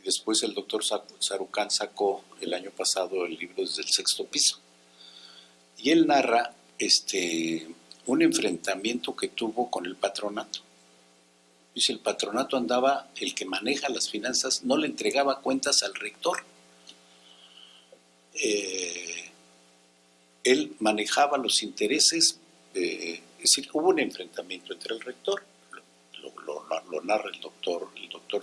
y después el doctor Sarucán sacó el año pasado el libro Desde el Sexto Piso. Y él narra un enfrentamiento que tuvo con el patronato. Dice, el patronato andaba, el que maneja las finanzas, no le entregaba cuentas al rector. Él manejaba los intereses, es decir, hubo un enfrentamiento entre el rector, lo narra el doctor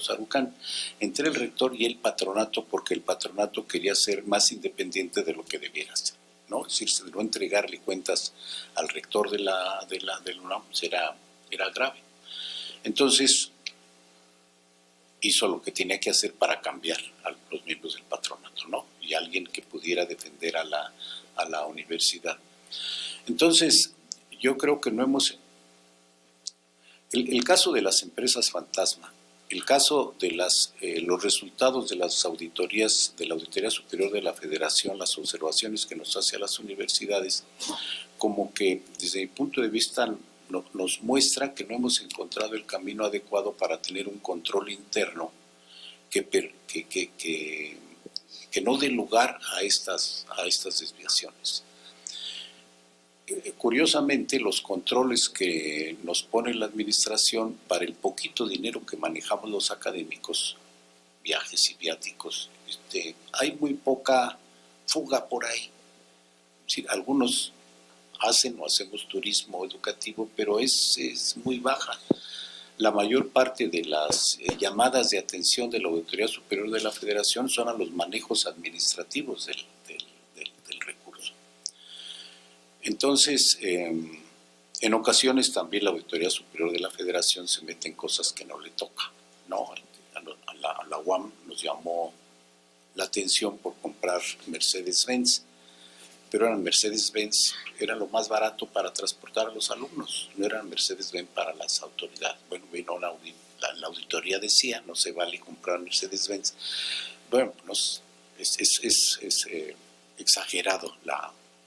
Sarucán, entre el rector y el patronato, porque el patronato quería ser más independiente de lo que debiera ser, ¿no? Es decir, no entregarle cuentas al rector de la UNAM era grave. Entonces, hizo lo que tenía que hacer para cambiar a los miembros del patronato, ¿no? Y alguien que pudiera defender a la universidad. Entonces, yo creo que no hemos... El caso de las empresas fantasma, el caso de los resultados de las auditorías, de la Auditoría Superior de la Federación, las observaciones que nos hace a las universidades, como que desde mi punto de vista nos muestra que no hemos encontrado el camino adecuado para tener un control interno que no dé lugar a estas desviaciones. Curiosamente, los controles que nos pone la administración para el poquito dinero que manejamos los académicos, viajes y viáticos, hay muy poca fuga por ahí. Es decir, algunos hacen o hacemos turismo educativo, pero es muy baja. La mayor parte de las llamadas de atención de la Auditoría Superior de la Federación son a los manejos administrativos del recurso. Entonces, en ocasiones también la Auditoría Superior de la Federación se mete en cosas que no le toca, ¿no? A la UAM nos llamó la atención por comprar Mercedes-Benz, pero eran Mercedes-Benz, era lo más barato para transportar a los alumnos, no eran Mercedes-Benz para las autoridades. Bueno, vino la auditoría decía, no se vale comprar Mercedes-Benz. Bueno, es exagerado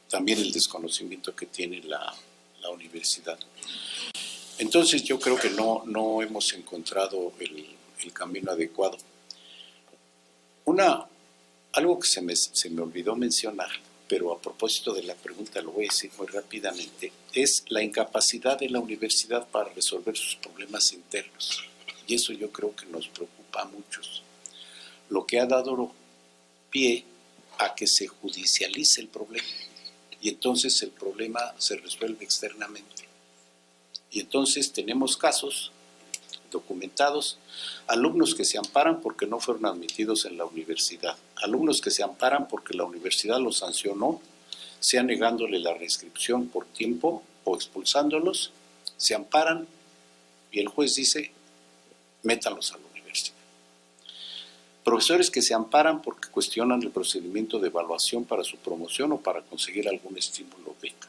también el desconocimiento que tiene la universidad. Entonces yo creo que no hemos encontrado el camino adecuado. Algo que se me olvidó mencionar, pero a propósito de la pregunta lo voy a decir muy rápidamente, es la incapacidad de la universidad para resolver sus problemas internos. Y eso yo creo que nos preocupa a muchos. Lo que ha dado pie a que se judicialice el problema. Y entonces el problema se resuelve externamente. Y entonces tenemos casos documentados, alumnos que se amparan porque no fueron admitidos en la universidad, alumnos que se amparan porque la universidad los sancionó, sea negándole la reinscripción por tiempo o expulsándolos, se amparan y el juez dice, métanlos a la universidad. Profesores que se amparan porque cuestionan el procedimiento de evaluación para su promoción o para conseguir algún estímulo o beca.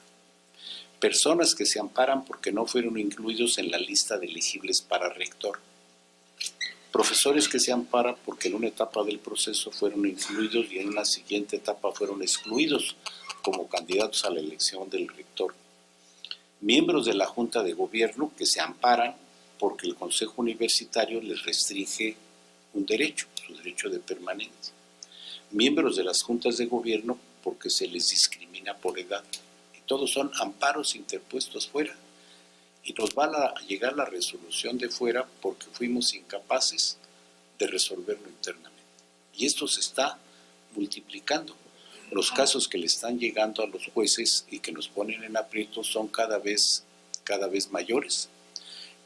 Personas que se amparan porque no fueron incluidos en la lista de elegibles para rector. Profesores que se amparan porque en una etapa del proceso fueron incluidos y en una siguiente etapa fueron excluidos como candidatos a la elección del rector. Miembros de la Junta de Gobierno que se amparan porque el Consejo Universitario les restringe un derecho, su derecho de permanencia. Miembros de las juntas de gobierno porque se les discrimina por edad. Todos son amparos interpuestos fuera y nos va a llegar la resolución de fuera porque fuimos incapaces de resolverlo internamente. Y esto se está multiplicando. Los casos que le están llegando a los jueces y que nos ponen en aprietos son cada vez mayores.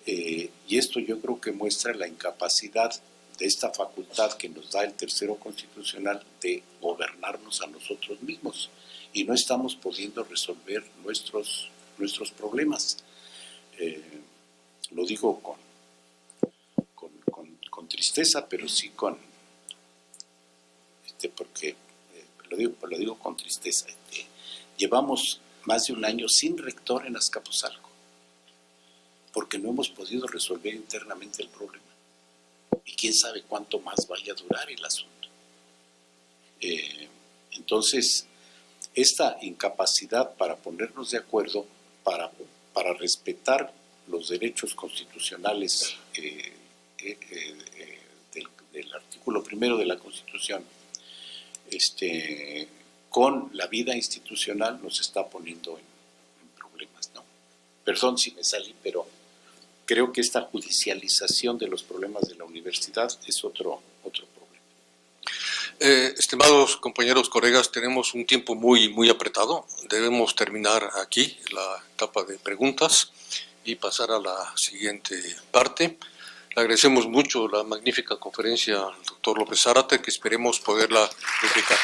Y esto yo creo que muestra la incapacidad de esta facultad que nos da el tercero constitucional de gobernarnos a nosotros mismos. Y no estamos pudiendo resolver nuestros problemas. Lo digo con tristeza, pero sí porque lo digo con tristeza. Llevamos más de un año sin rector en Azcapotzalco, porque no hemos podido resolver internamente el problema. Y quién sabe cuánto más vaya a durar el asunto. Entonces, esta incapacidad para ponernos de acuerdo, para respetar los derechos constitucionales del artículo 1 de la Constitución, con la vida institucional nos está poniendo en problemas, ¿no? Perdón si me salí, pero creo que esta judicialización de los problemas de la universidad es otro problema. Estimados compañeros, colegas, tenemos un tiempo muy apretado. Debemos terminar aquí la etapa de preguntas y pasar a la siguiente parte. Le agradecemos mucho la magnífica conferencia al doctor López Zárate, que esperemos poderla replicar.